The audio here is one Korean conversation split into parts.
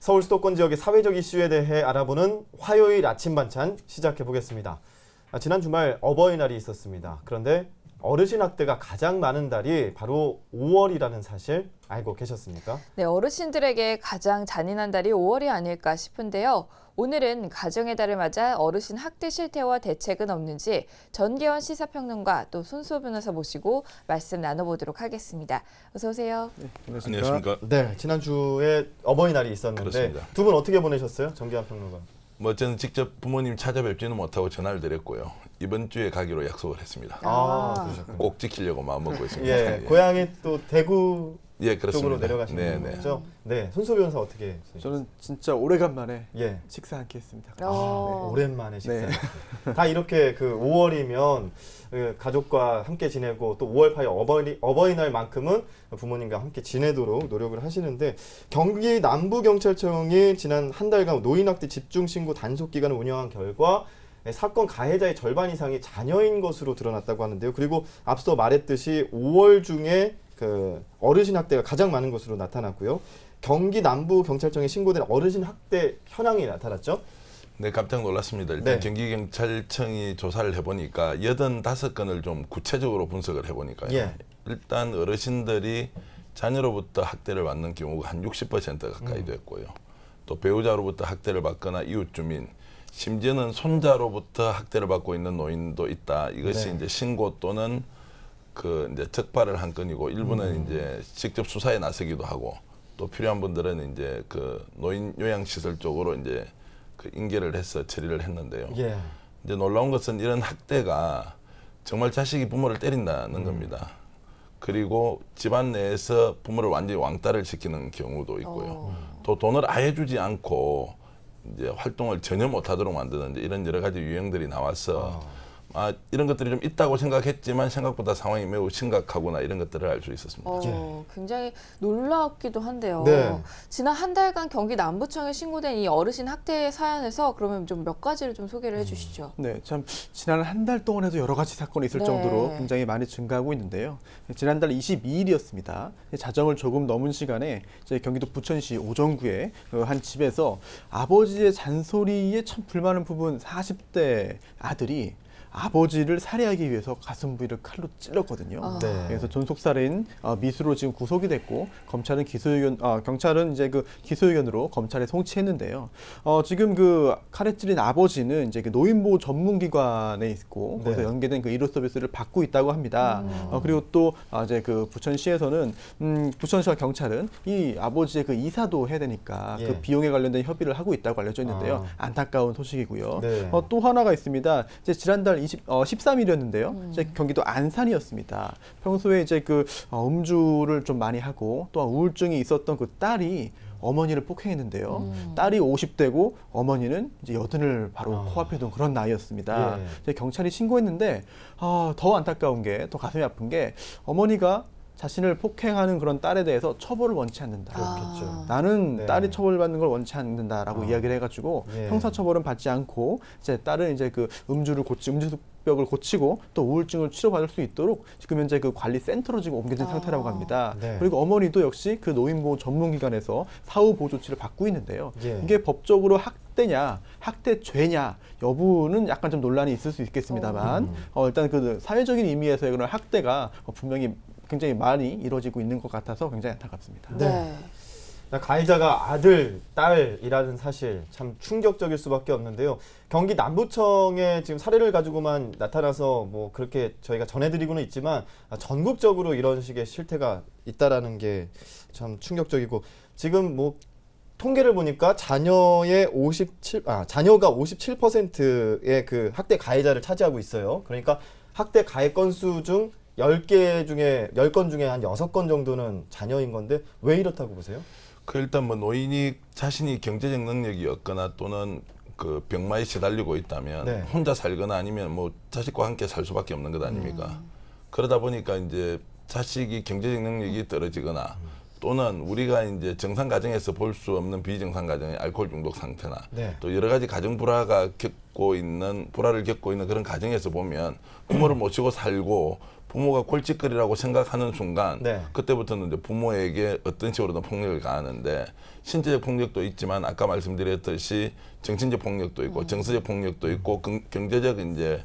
서울 수도권 지역의 사회적 이슈에 대해 알아보는 화요일 아침 반찬 시작해 보겠습니다. 지난 주말 어버이날이 있었습니다. 그런데 어르신 학대가 가장 많은 달이 바로 5월이라는 사실 알고 계셨습니까? 네, 어르신들에게 가장 잔인한 달이 5월이 아닐까 싶은데요. 오늘은 가정의 달을 맞아 어르신 학대 실태와 대책은 없는지 전계원 시사평론가 또 손수호 변호사 모시고 말씀 나눠보도록 하겠습니다. 어서 오세요. 네, 안녕하십니까? 네, 지난주에 어버이날이 있었는데 그렇습니다. 두 분 어떻게 보내셨어요? 전계원 평론가. 저는 직접 부모님 찾아뵙지는 못하고 전화를 드렸고요. 이번 주에 가기로 약속을 했습니다. 그러셨군요. 꼭 지키려고 마음먹고 있습니다. 예, 고향이 또 대구 예, 그렇습니다. 쪽으로 내려가시는 네. 거죠? 네, 손수호 변호사 어떻게? 저는 진짜 오래간만에 예. 식사 함께 했습니다. 네, 오랜만에 식사. 네. 다 이렇게 그 5월이면 가족과 함께 지내고 또 5월 8일 어버이날만큼은 부모님과 함께 지내도록 노력을 하시는데 경기 남부경찰청이 지난 한 달간 노인학대 집중신고 단속 기간을 운영한 결과 사건 가해자의 절반 이상이 자녀인 것으로 드러났다고 하는데요. 그리고 앞서 말했듯이 5월 중에 그 어르신 학대가 가장 많은 것으로 나타났고요. 경기 남부경찰청에 신고된 어르신 학대 현황이 나타났죠. 네, 깜짝 놀랐습니다. 일단 네. 경기경찰청이 조사를 해보니까 85건을 좀 구체적으로 분석을 해보니까요. 예. 일단 어르신들이 자녀로부터 학대를 받는 경우가 한 60% 가까이 됐고요. 또 배우자로부터 학대를 받거나 이웃 주민, 심지어는 손자로부터 학대를 받고 있는 노인도 있다. 이것이 네. 이제 신고 또는 그 이제 적발을 한 건이고 일부는 이제 직접 수사에 나서기도 하고 또 필요한 분들은 이제 그 노인 요양시설 쪽으로 이제 그 인계를 해서 처리를 했는데요. 예. 이제 놀라운 것은 이런 학대가 정말 자식이 부모를 때린다는 겁니다. 그리고 집안 내에서 부모를 완전히 왕따를 시키는 경우도 있고요. 또 돈을 아예 주지 않고 이제 활동을 전혀 못하도록 만드는 이제 이런 여러 가지 유형들이 나와서 이런 것들이 좀 있다고 생각했지만 생각보다 상황이 매우 심각하구나 이런 것들을 알 수 있었습니다. 굉장히 놀랍기도 한데요. 네. 지난 한 달간 경기 남부청에 신고된 이 어르신 학대 사연에서 그러면 좀 몇 가지를 좀 소개를 해주시죠. 네, 참 지난 한 달 동안에도 여러 가지 사건이 있을 네. 정도로 굉장히 많이 증가하고 있는데요. 지난달 22일이었습니다. 자정을 조금 넘은 시간에 이제 경기도 부천시 오정구의 한 집에서 아버지의 잔소리에 참 불만을 품은 40대 아들이 아버지를 살해하기 위해서 가슴 부위를 칼로 찔렀거든요. 네. 그래서 존속살인 미수로 지금 구속이 됐고 검찰은 경찰은 이제 그 기소 의견으로 검찰에 송치했는데요. 지금 그 칼에 찔린 아버지는 이제 그 노인보호 전문기관에 있고 거기서 네. 연계된 그 의료 서비스를 받고 있다고 합니다. 그리고 또 이제 그 부천시에서는 부천시와 경찰은 이 아버지의 그 이사도 해야 되니까 예. 그 비용에 관련된 협의를 하고 있다고 알려져 있는데요. 안타까운 소식이고요. 네. 또 하나가 있습니다. 이제 지난달 13일이었는데요. 이제 경기도 안산이었습니다. 평소에 이제 그 음주를 좀 많이 하고 또 우울증이 있었던 그 딸이 어머니를 폭행했는데요. 딸이 50대고 어머니는 이제 80을 바로 코앞에 둔 그런 나이였습니다. 예. 이제 경찰이 신고했는데 더 안타까운 게, 더 가슴이 아픈 게 어머니가 자신을 폭행하는 그런 딸에 대해서 처벌을 원치 않는다. 그렇겠죠. 나는 네. 딸이 처벌받는 걸 원치 않는다라고 이야기를 해가지고 예. 형사처벌은 받지 않고 이제 딸은 이제 그 음주벽을 고치고 또 우울증을 치료받을 수 있도록 지금 현재 그 관리센터로 지금 옮겨진 상태라고 합니다. 네. 그리고 어머니도 역시 그 노인보호 전문기관에서 사후 보호 조치를 받고 있는데요. 예. 이게 법적으로 학대냐, 학대죄냐 여부는 약간 좀 논란이 있을 수 있겠습니다만 일단 그 사회적인 의미에서의 그런 학대가 분명히 굉장히 많이 이루어지고 있는 것 같아서 굉장히 안타깝습니다. 네. 가해자가 아들, 딸이라는 사실 참 충격적일 수밖에 없는데요. 경기 남부청에 지금 사례를 가지고만 나타나서 뭐 그렇게 저희가 전해드리고는 있지만 전국적으로 이런 식의 실태가 있다라는 게 참 충격적이고 지금 뭐 통계를 보니까 자녀가 57%의 그 학대 가해자를 차지하고 있어요. 그러니까 학대 가해 건수 중 10건 중에 한 6건 정도는 자녀인 건데 왜 이렇다고 보세요? 일단 뭐 노인이 자신이 경제적 능력이 없거나 또는 그 병마에 시달리고 있다면 네. 혼자 살거나 아니면 뭐 자식과 함께 살 수밖에 없는 것 아닙니까? 그러다 보니까 이제 자식이 경제적 능력이 떨어지거나 또는 우리가 이제 정상 가정에서 볼 수 없는 비정상 가정의 알코올 중독 상태나 네. 또 여러 가지 가정 불화를 겪고 있는 그런 가정에서 보면 부모를 모시고 살고 부모가 골칫거리라고 생각하는 순간 네. 그때부터는 이제 부모에게 어떤 식으로든 폭력을 가하는데 신체적 폭력도 있지만 아까 말씀드렸듯이 정신적 폭력도 있고 정서적 폭력도 있고 경제적 이제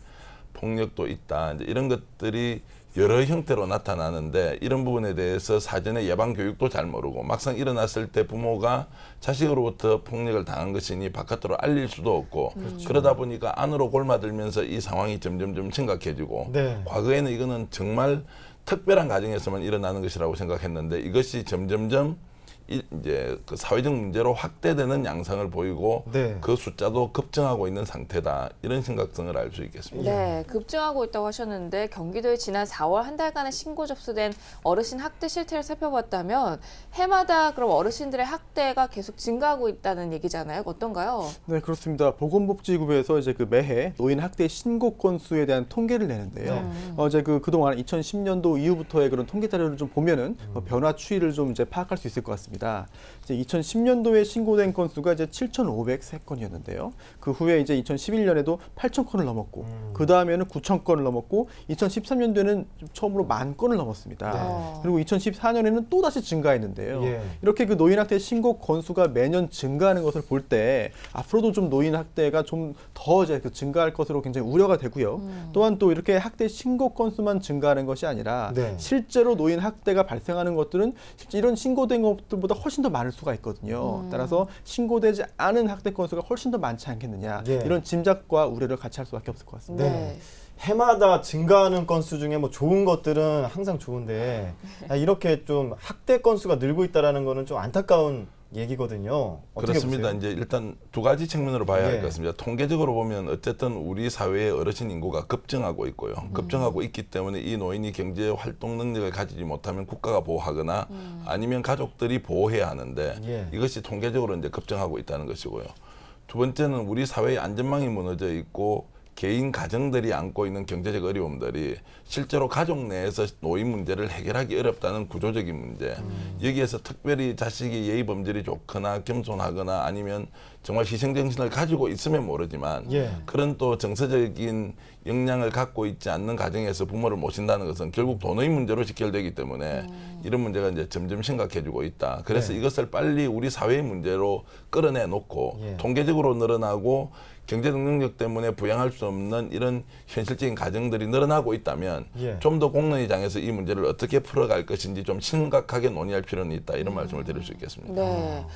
폭력도 있다. 이제 이런 것들이 여러 형태로 나타나는데 이런 부분에 대해서 사전에 예방 교육도 잘 모르고 막상 일어났을 때 부모가 자식으로부터 폭력을 당한 것이니 바깥으로 알릴 수도 없고 그러다 보니까 안으로 골마들면서 이 상황이 점점점 심각해지고 네. 과거에는 이거는 정말 특별한 가정에서만 일어나는 것이라고 생각했는데 이것이 점점점 이제 그 사회적 문제로 확대되는 양상을 보이고 네. 그 숫자도 급증하고 있는 상태다. 이런 심각성을 알 수 있겠습니다. 네, 급증하고 있다고 하셨는데 경기도에 지난 4월 한 달간의 신고 접수된 어르신 학대 실태를 살펴봤다면 해마다 그럼 어르신들의 학대가 계속 증가하고 있다는 얘기잖아요. 어떤가요? 네, 그렇습니다. 보건복지부에서 이제 그 매해 노인 학대 신고 건수에 대한 통계를 내는데요. 이제 그동안 2010년도 이후부터의 그런 통계 자료를 좀 보면은 변화 추이를 좀 이제 파악할 수 있을 것 같습니다. 이제 2010년도에 신고된 건수가 이제 7,503건이었는데요. 그 후에 이제 2011년에도 8,000건을 넘었고, 그 다음에는 9,000건을 넘었고, 2013년도에는 처음으로 10,000건을 넘었습니다. 네. 그리고 2014년에는 또 다시 증가했는데요. 예. 이렇게 그 노인 학대 신고 건수가 매년 증가하는 것을 볼 때 앞으로도 좀 노인 학대가 좀 더 이제 그 증가할 것으로 굉장히 우려가 되고요. 또한 또 이렇게 학대 신고 건수만 증가하는 것이 아니라 네. 실제로 노인 학대가 발생하는 것들은 실제 이런 신고된 것들보다 훨씬 더 많을 수가 있거든요. 따라서 신고되지 않은 학대 건수가 훨씬 더 많지 않겠느냐 예. 이런 짐작과 우려를 같이 할 수밖에 없을 것 같습니다. 네. 해마다 증가하는 건수 중에 뭐 좋은 것들은 항상 좋은데 이렇게 좀 학대 건수가 늘고 있다라는 거는 좀 안타까운 얘기거든요. 어떻게 그렇습니다. 보세요? 이제 일단 두 가지 측면으로 봐야 할 예. 것 같습니다. 통계적으로 보면 어쨌든 우리 사회의 어르신 인구가 급증하고 있고요. 급증하고 있기 때문에 이 노인이 경제 활동 능력을 가지지 못하면 국가가 보호하거나 아니면 가족들이 보호해야 하는데 예. 이것이 통계적으로 이제 급증하고 있다는 것이고요. 두 번째는 우리 사회의 안전망이 무너져 있고 개인 가정들이 안고 있는 경제적 어려움들이 실제로 가족 내에서 노인 문제를 해결하기 어렵다는 구조적인 문제. 여기에서 특별히 자식이 예의 범절이 좋거나 겸손하거나 아니면 정말 희생정신을 가지고 있으면 모르지만 예. 그런 또 정서적인 역량을 갖고 있지 않는 가정에서 부모를 모신다는 것은 결국 돈의 문제로 직결되기 때문에 이런 문제가 이제 점점 심각해지고 있다. 그래서 네. 이것을 빨리 우리 사회의 문제로 끌어내 놓고 예. 통계적으로 늘어나고 경제 능력 때문에 부양할 수 없는 이런 현실적인 가정들이 늘어나고 있다면 예. 좀 더 공론의장에서 이 문제를 어떻게 풀어갈 것인지 좀 심각하게 논의할 필요는 있다. 이런 말씀을 드릴 수 있겠습니다. 네.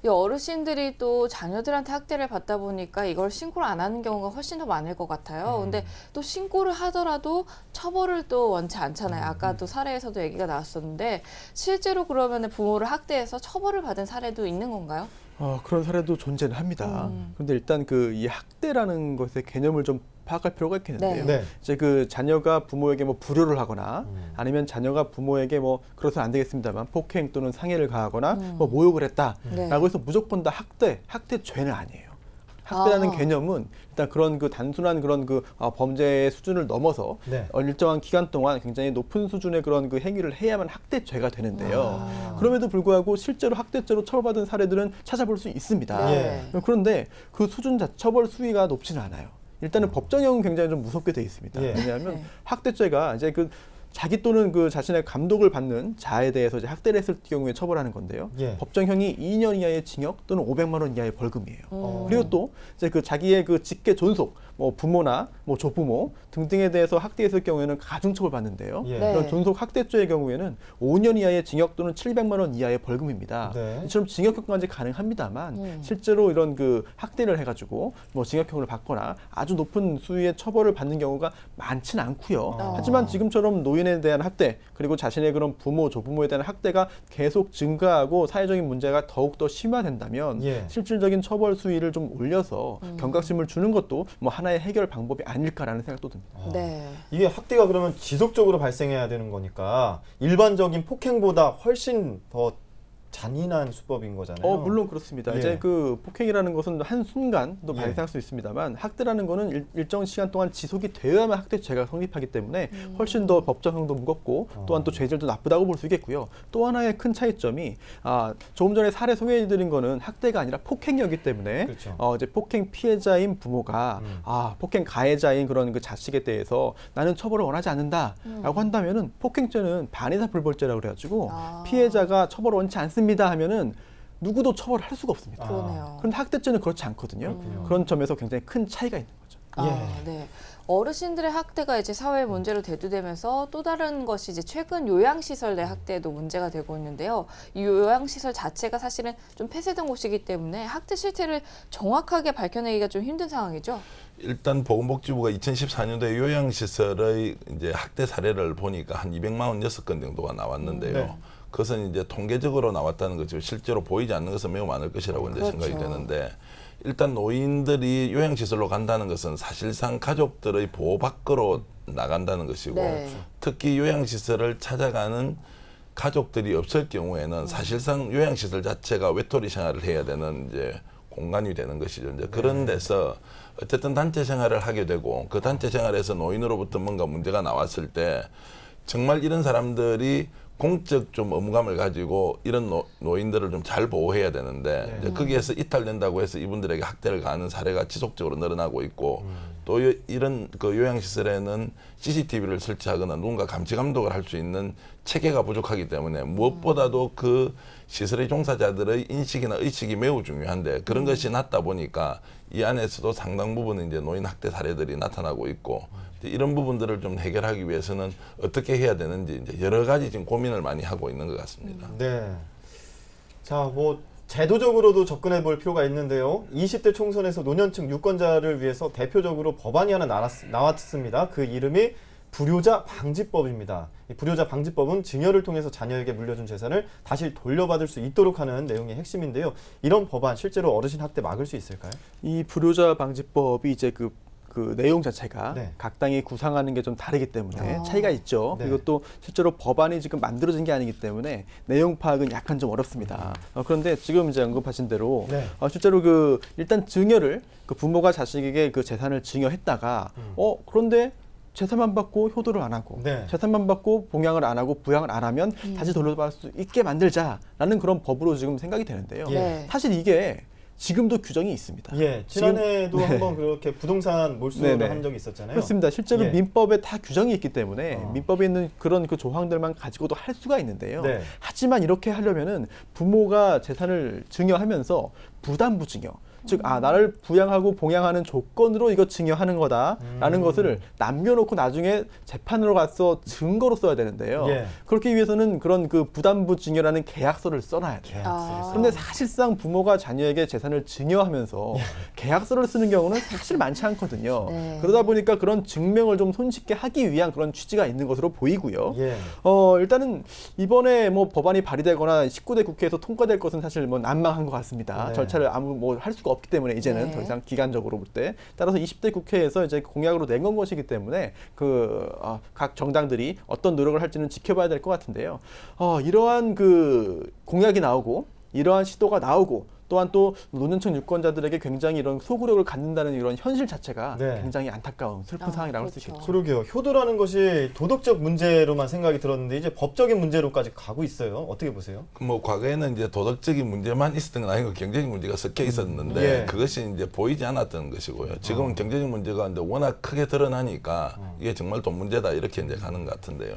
이 어르신들이 또 자녀들한테 학대를 받다 보니까 이걸 신고를 안 하는 경우가 훨씬 더 많을 것 같아요. 근데 또 신고를 하더라도 처벌을 또 원치 않잖아요. 아까도 사례에서도 얘기가 나왔었는데 실제로 그러면 부모를 학대해서 처벌을 받은 사례도 있는 건가요? 그런 사례도 존재는 합니다. 그런데 일단 그 이 학대라는 것의 개념을 좀 파악할 필요가 있겠는데요. 네. 이제 그 자녀가 부모에게 뭐 불효를 하거나 아니면 자녀가 부모에게 뭐 그래서는 안 되겠습니다만 폭행 또는 상해를 가하거나 뭐 모욕을 했다라고 네. 해서 무조건 다 학대죄는 아니에요. 학대라는 아. 개념은 일단 그런 그 단순한 그런 그 범죄의 수준을 넘어서 네. 일정한 기간 동안 굉장히 높은 수준의 그런 그 행위를 해야만 학대죄가 되는데요. 아. 그럼에도 불구하고 실제로 학대죄로 처벌받은 사례들은 찾아볼 수 있습니다. 예. 그런데 그 수준 처벌 수위가 높지는 않아요. 일단은 법정형은 굉장히 좀 무섭게 돼 있습니다. 예. 왜냐하면 네. 학대죄가 이제 그 자기 또는 그 자신의 감독을 받는 자에 대해서 이제 학대를 했을 경우에 처벌하는 건데요. 예. 법정형이 2년 이하의 징역 또는 500만 원 이하의 벌금이에요. 어. 그리고 또 이제 그 자기의 그 직계 존속, 뭐 부모나 뭐 조부모 등등에 대해서 학대했을 경우에는 가중처벌 받는데요. 예. 네. 이런 존속 학대죄의 경우에는 5년 이하의 징역 또는 700만 원 이하의 벌금입니다. 네. 이처럼 징역형까지 가능합니다만 실제로 이런 그 학대를 해가지고 뭐 징역형을 받거나 아주 높은 수위의 처벌을 받는 경우가 많지는 않고요. 아. 하지만 지금처럼 노인에 대한 학대 그리고 자신의 그런 부모, 조부모에 대한 학대가 계속 증가하고 사회적인 문제가 더욱 더 심화된다면 예. 실질적인 처벌 수위를 좀 올려서 경각심을 주는 것도 뭐 하나의 해결 방법이 아닐까라는 생각도 듭니다. 네. 이게 학대가 그러면 지속적으로 발생해야 되는 거니까 일반적인 폭행보다 훨씬 더 잔인한 수법인 거잖아요. 물론 그렇습니다. 예. 이제 그 폭행이라는 것은 한 순간도 예. 발생할 수 있습니다만 학대라는 거는 일정 시간 동안 지속이 되어야만 학대죄가 성립하기 때문에 훨씬 더 법정형도 무겁고 또한 또 죄질도 나쁘다고 볼 수 있겠고요. 또 하나의 큰 차이점이 조금 전에 사례 소개해드린 거는 학대가 아니라 폭행이었기 때문에 그렇죠. 이제 폭행 피해자인 부모가 폭행 가해자인 그런 그 자식에 대해서 나는 처벌을 원하지 않는다라고 한다면은 폭행죄는 반의사 불벌죄라고 그래가지고 피해자가 처벌을 원치 않습니다 하면은 누구도 처벌을 할 수가 없습니다. 그러네요. 그런데 학대죄는 그렇지 않거든요. 그런 점에서 굉장히 큰 차이가 있는 거죠. 네. 어르신들의 학대가 이제 사회 문제로 대두되면서 또 다른 것이 이제 최근 요양시설 내 학대도 문제가 되고 있는데요. 이 요양시설 자체가 사실은 좀 폐쇄된 곳이기 때문에 학대 실태를 정확하게 밝혀내기가 좀 힘든 상황이죠. 일단 보건복지부가 2014년도에 요양시설의 이제 학대 사례를 보니까 한 246건 정도가 나왔는데요. 네. 그것은 이제 통계적으로 나왔다는 거죠. 실제로 보이지 않는 것은 매우 많을 것이라고 이제 그렇죠. 생각이 되는데, 일단 노인들이 요양시설로 간다는 것은 사실상 가족들의 보호 밖으로 나간다는 것이고, 네. 특히 요양시설을 찾아가는 가족들이 없을 경우에는 사실상 요양시설 자체가 외톨이 생활을 해야 되는 이제 공간이 되는 것이죠. 이제 그런 데서 어쨌든 단체 생활을 하게 되고, 그 단체 생활에서 노인으로부터 뭔가 문제가 나왔을 때 정말 이런 사람들이 공적 좀 의무감을 가지고 이런 노인들을 좀 잘 보호해야 되는데 이제 거기에서 이탈된다고 해서 이분들에게 학대를 가하는 사례가 지속적으로 늘어나고 있고, 또 이런 그 요양시설에는 CCTV를 설치하거나 누군가 감시 감독을 할 수 있는 체계가 부족하기 때문에 무엇보다도 그 시설의 종사자들의 인식이나 의식이 매우 중요한데, 그런 것이 낮다 보니까 이 안에서도 상당 부분은 이제 노인 학대 사례들이 나타나고 있고, 이런 부분들을 좀 해결하기 위해서는 어떻게 해야 되는지 이제 여러 가지 지금 고민을 많이 하고 있는 것 같습니다. 네. 자, 뭐 제도적으로도 접근해 볼 필요가 있는데요. 20대 총선에서 노년층 유권자를 위해서 대표적으로 법안이 하나 나왔습니다. 그 이름이 불효자 방지법입니다. 이 불효자 방지법은 증여를 통해서 자녀에게 물려준 재산을 다시 돌려받을 수 있도록 하는 내용이 핵심인데요. 이런 법안 실제로 어르신 학대 막을 수 있을까요? 이 불효자 방지법이 이제 그 내용 자체가 네. 각 당이 구상하는 게 좀 다르기 때문에 차이가 있죠. 네. 그리고 또 실제로 법안이 지금 만들어진 게 아니기 때문에 내용 파악은 약간 좀 어렵습니다. 그런데 지금 이제 언급하신 대로 네. 실제로 그 일단 증여를 그 부모가 자식에게 그 재산을 증여했다가 그런데 재산만 받고 효도를 안 하고 네. 재산만 받고 봉양을 안 하고 부양을 안 하면 다시 돌려받을 수 있게 만들자라는 그런 법으로 지금 생각이 되는데요. 네. 사실 이게 지금도 규정이 있습니다. 예, 지난해도 지금, 한번 그렇게 부동산 몰수를 네네. 한 적이 있었잖아요. 그렇습니다. 실제로 예. 민법에 다 규정이 있기 때문에 민법에 있는 그런 그 조항들만 가지고도 할 수가 있는데요. 네. 하지만 이렇게 하려면은 부모가 재산을 증여하면서 부담부 증여, 즉 나를 부양하고 봉양하는 조건으로 이거 증여하는 거다라는 것을 남겨놓고 나중에 재판으로 가서 증거로 써야 되는데요. 예. 그렇기 위해서는 그런 그 부담부 증여라는 계약서를 써놔야 돼요. 그런데 사실상 부모가 자녀에게 재산을 증여하면서 계약서를 쓰는 경우는 사실 많지 않거든요. 네. 그러다 보니까 그런 증명을 좀 손쉽게 하기 위한 그런 취지가 있는 것으로 보이고요. 예. 일단은 이번에 뭐 법안이 발의되거나 19대 국회에서 통과될 것은 사실 뭐 난망한 것 같습니다. 네. 절차를 아무 뭐 할 수가 없기 때문에 이제는 네. 더 이상 기간적으로 볼 때 따라서 20대 국회에서 이제 공약으로 낸 건 것이기 때문에 각 정당들이 어떤 노력을 할지는 지켜봐야 될 것 같은데요. 이러한 그 공약이 나오고 이러한 시도가 나오고 또한 또 노년층 유권자들에게 굉장히 이런 소구력을 갖는다는 이런 현실 자체가 네. 굉장히 안타까운 슬픈 상황이라고 할 수 그렇죠. 있겠죠. 그러게요. 효도라는 것이 도덕적 문제로만 생각이 들었는데 이제 법적인 문제로까지 가고 있어요. 어떻게 보세요? 뭐 과거에는 이제 도덕적인 문제만 있었던 건 아니고 경제적 문제가 섞여 있었는데 예. 그것이 이제 보이지 않았던 것이고요. 지금은 경제적 문제가 이제 워낙 크게 드러나니까 이게 정말 돈 문제다 이렇게 이제 가는 것 같은데요.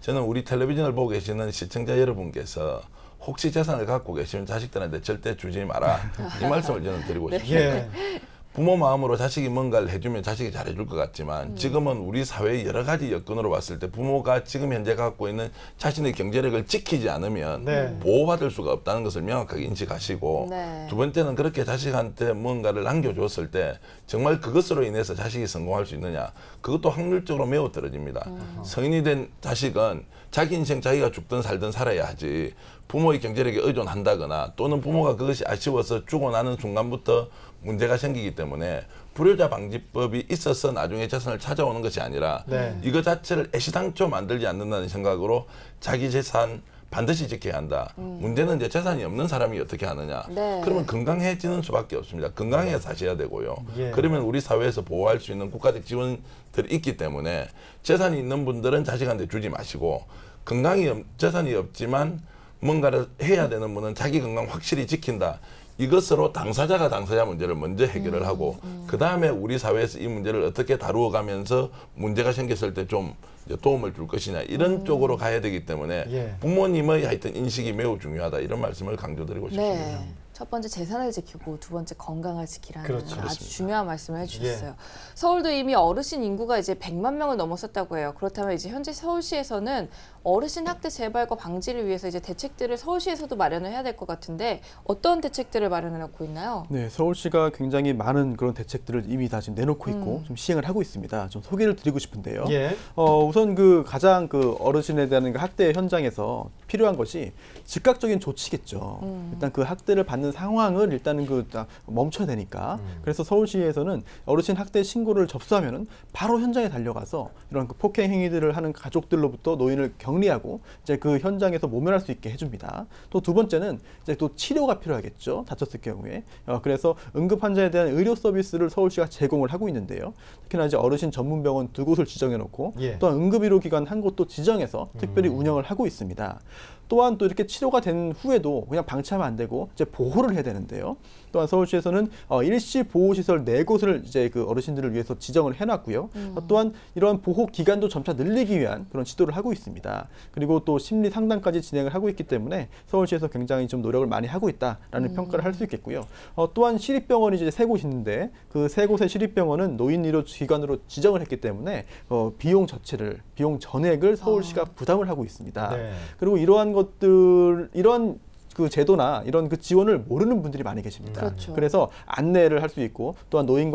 저는 우리 텔레비전을 보고 계시는 시청자 여러분께서 혹시 재산을 갖고 계시면 자식들한테 절대 주지 마라. 이 말씀을 저는 드리고 싶습니다. 예. 부모 마음으로 자식이 뭔가를 해주면 자식이 잘해줄 것 같지만 지금은 우리 사회의 여러 가지 여건으로 봤을 때 부모가 지금 현재 갖고 있는 자신의 경제력을 지키지 않으면 네. 보호받을 수가 없다는 것을 명확하게 인식하시고 네. 두 번째는 그렇게 자식한테 뭔가를 남겨줬을 때 정말 그것으로 인해서 자식이 성공할 수 있느냐, 그것도 확률적으로 매우 떨어집니다. 성인이 된 자식은 자기 인생 자기가 죽든 살든 살아야 하지 부모의 경제력에 의존한다거나 또는 부모가 그것이 아쉬워서 죽고 나는 순간부터 문제가 생기기 때문에 불효자 방지법이 있어서 나중에 재산을 찾아오는 것이 아니라 네. 이거 자체를 애시당초 만들지 않는다는 생각으로 자기 재산 반드시 지켜야 한다. 문제는 이제 재산이 없는 사람이 어떻게 하느냐. 네. 그러면 건강해지는 수밖에 없습니다. 건강해 사셔야 되고요. 예. 그러면 우리 사회에서 보호할 수 있는 국가적 지원들이 있기 때문에 재산이 있는 분들은 자식한테 주지 마시고 재산이 없지만 뭔가를 해야 되는 분은 자기 건강 확실히 지킨다. 이것으로 당사자가 당사자 문제를 먼저 해결을 하고 그 다음에 우리 사회에서 이 문제를 어떻게 다루어가면서 문제가 생겼을 때 좀 도움을 줄 것이냐 이런 쪽으로 가야 되기 때문에 예. 부모님의 하여튼 인식이 매우 중요하다 이런 말씀을 강조드리고 싶습니다. 네. 첫 번째 재산을 지키고 두 번째 건강을 지키라는 그렇죠. 아주 중요한 말씀을 해주셨어요. 서울도 이미 어르신 인구가 이제 100만 명을 넘어섰다고 해요. 그렇다면 이제 현재 서울시에서는 어르신 학대 재발과 방지를 위해서 이제 대책들을 서울시에서도 마련을 해야 될 것 같은데 어떤 대책들을 마련해놓고 있나요? 네, 서울시가 굉장히 많은 그런 대책들을 이미 다 지금 내놓고 있고 좀 시행을 하고 있습니다. 좀 소개를 드리고 싶은데요. 예. 우선 그 가장 그 어르신에 대한 그 학대 현장에서 필요한 것이 즉각적인 조치겠죠. 일단 그 학대를 받는 상황을 일단은 멈춰야 되니까. 그래서 서울시에서는 어르신 학대 신고를 접수하면은 바로 현장에 달려가서 이런 그 폭행 행위들을 하는 가족들로부터 노인을 격리하고 이제 그 현장에서 모면할 수 있게 해줍니다. 또 두 번째는 이제 또 치료가 필요하겠죠. 다쳤을 경우에. 그래서 응급 환자에 대한 의료 서비스를 서울시가 제공을 하고 있는데요. 특히나 이제 어르신 전문 병원 2곳을 지정해놓고 예. 또한 응급의료기관 1곳도 지정해서 특별히 운영을 하고 있습니다. 또한 또 이렇게 치료가 된 후에도 그냥 방치하면 안 되고 이제 보호를 해야 되는데요. 또한 서울시에서는 일시 보호시설 4곳을 이제 그 어르신들을 위해서 지정을 해놨고요. 또한 이러한 보호 기간도 점차 늘리기 위한 그런 시도를 하고 있습니다. 그리고 또 심리 상담까지 진행을 하고 있기 때문에 서울시에서 굉장히 좀 노력을 많이 하고 있다라는 평가를 할 수 있겠고요. 또한 시립병원이 이제 3곳 있는데 그 3곳의 시립병원은 노인의료기관으로 지정을 했기 때문에 비용 전액을 서울시가 부담을 하고 있습니다. 네. 그리고 이러한 그 제도나 이런 그 지원을 모르는 분들이 많이 계십니다. 그렇죠. 그래서 안내를 할 수 있고 또한 노인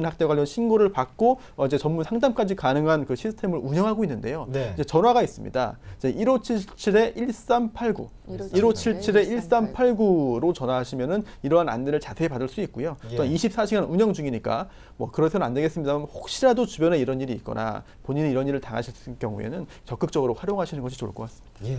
학대 관련 신고를 받고 이제 전문 상담까지 가능한 그 시스템을 운영하고 있는데요. 네. 이제 전화가 있습니다. 이제 1577-1389, 1577-1389로 전화하시면은 이러한 안내를 자세히 받을 수 있고요. 예. 또 24시간 운영 중이니까 뭐 그러서는 안 되겠습니다만 혹시라도 주변에 이런 일이 있거나 본인이 이런 일을 당하셨을 경우에는 적극적으로 활용하시는 것이 좋을 것 같습니다. 예.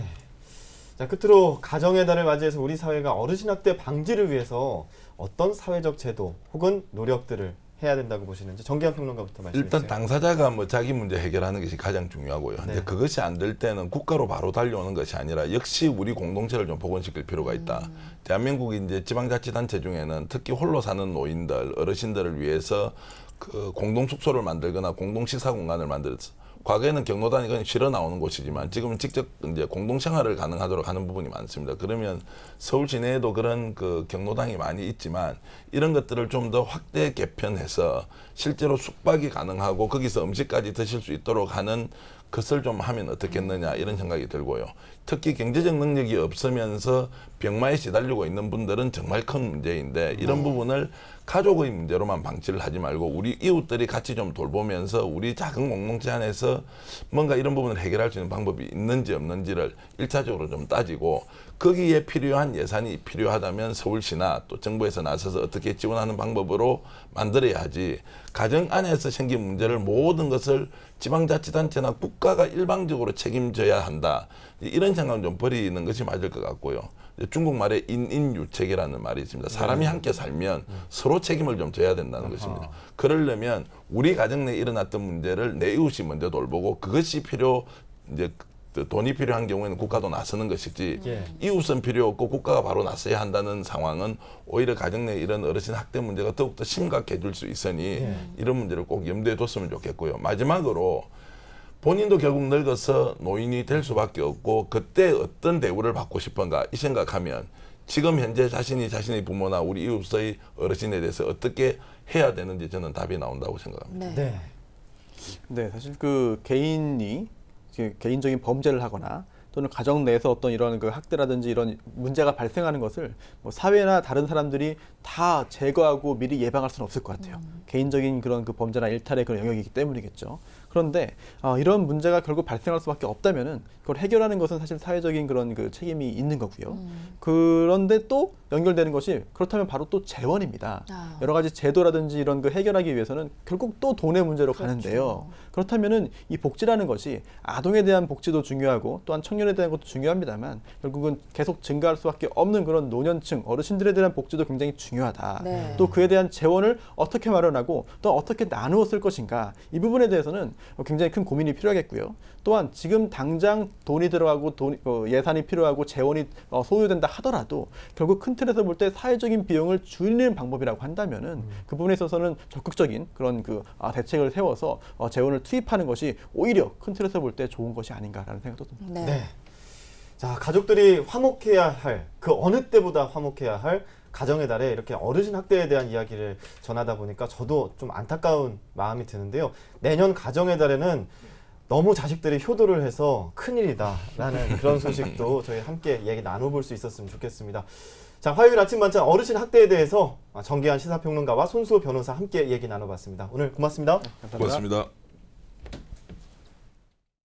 자, 끝으로 가정의 달을 맞이해서 우리 사회가 어르신 학대 방지를 위해서 어떤 사회적 제도 혹은 노력들을 해야 된다고 보시는지 정기환 평론가부터 말씀해 주세요. 일단 당사자가 뭐 자기 문제 해결하는 것이 가장 중요하고요. 네. 근데 그것이 안 될 때는 국가로 바로 달려오는 것이 아니라 역시 우리 공동체를 좀 복원시킬 필요가 있다. 대한민국이 이제 지방자치단체 중에는 특히 홀로 사는 노인들, 어르신들을 위해서 그 공동 숙소를 만들거나 공동 식사 공간을 만들어서 과거에는 경로당이 그냥 실어 나오는 곳이지만 지금은 직접 이제 공동 생활을 가능하도록 하는 부분이 많습니다. 그러면 서울 시내에도 그런 그 경로당이 많이 있지만 이런 것들을 좀 더 확대 개편해서 실제로 숙박이 가능하고 거기서 음식까지 드실 수 있도록 하는 것을 좀 하면 어떻겠느냐 이런 생각이 들고요. 특히 경제적 능력이 없으면서 병마에 시달리고 있는 분들은 정말 큰 문제인데 이런 부분을 가족의 문제로만 방치를 하지 말고 우리 이웃들이 같이 좀 돌보면서 우리 작은 공동체 안에서 뭔가 이런 부분을 해결할 수 있는 방법이 있는지 없는지를 1차적으로 좀 따지고 거기에 필요한 예산이 필요하다면 서울시나 또 정부에서 나서서 어떻게 지원하는 방법으로 만들어야 하지 가정 안에서 생긴 문제를 모든 것을 지방자치단체나 국가가 일방적으로 책임져야 한다. 이런 생각은 좀 버리는 것이 맞을 것 같고요. 중국 말에 인인유책이라는 말이 있습니다. 사람이 함께 살면 서로 책임을 좀 져야 된다는 것입니다. 그러려면 우리 가정 내에 일어났던 문제를 내 이웃이 먼저 돌보고 그것이 이제 돈이 필요한 경우에는 국가도 나서는 것이지 예. 이웃은 필요 없고 국가가 바로 나서야 한다는 상황은 오히려 가정 내 이런 어르신 학대 문제가 더욱더 심각해질 수 있으니 이런 문제를 꼭 염두에 뒀으면 좋겠고요. 마지막으로 본인도 결국 늙어서 노인이 될 수밖에 없고 그때 어떤 대우를 받고 싶은가 이 생각하면 지금 현재 자신의 부모나 우리 이웃의 어르신에 대해서 어떻게 해야 되는지 저는 답이 나온다고 생각합니다. 네. 네. 네, 사실 그 개인이 개인적인 범죄를 하거나 또는 가정 내에서 어떤 이런 그 학대라든지 이런 문제가 발생하는 것을 뭐 사회나 다른 사람들이 다 제거하고 미리 예방할 수는 없을 것 같아요. 개인적인 그런 그 범죄나 일탈의 그런 영역이기 때문이겠죠. 그런데 이런 문제가 결국 발생할 수밖에 없다면은 그걸 해결하는 것은 사실 사회적인 그런 그 책임이 있는 거고요. 그런데 또 연결되는 것이 그렇다면 바로 또 재원입니다. 아. 여러 가지 제도라든지 이런 그 해결하기 위해서는 결국 또 돈의 문제로 그렇죠. 가는데요. 그렇다면은 이 복지라는 것이 아동에 대한 복지도 중요하고 또한 청년에 대한 것도 중요합니다만 결국은 계속 증가할 수밖에 없는 그런 노년층 어르신들에 대한 복지도 굉장히 중요하다. 네. 또 그에 대한 재원을 어떻게 마련하고 또 어떻게 나누어 쓸 것인가 이 부분에 대해서는 굉장히 큰 고민이 필요하겠고요. 또한 지금 당장 돈이 들어가고 예산이 필요하고 재원이 소요된다 하더라도 결국 큰 틀에서 볼 때 사회적인 비용을 줄이는 방법이라고 한다면은 그 부분에 있어서는 적극적인 그런 대책을 세워서 재원을 투입하는 것이 오히려 큰 틀에서 볼 때 좋은 것이 아닌가라는 생각도 듭니다. 네. 네. 자, 가족들이 화목해야 할, 그 어느 때보다 화목해야 할 가정의 달에 이렇게 어르신 학대에 대한 이야기를 전하다 보니까 저도 좀 안타까운 마음이 드는데요. 내년 가정의 달에는 너무 자식들이 효도를 해서 큰일이다라는 그런 소식도 저희 함께 얘기 나눠볼 수 있었으면 좋겠습니다. 자, 화요일 아침 반찬 어르신 학대에 대해서 정기한 시사평론가와 손수호 변호사 함께 얘기 나눠봤습니다. 오늘 고맙습니다. 감사합니다. 고맙습니다.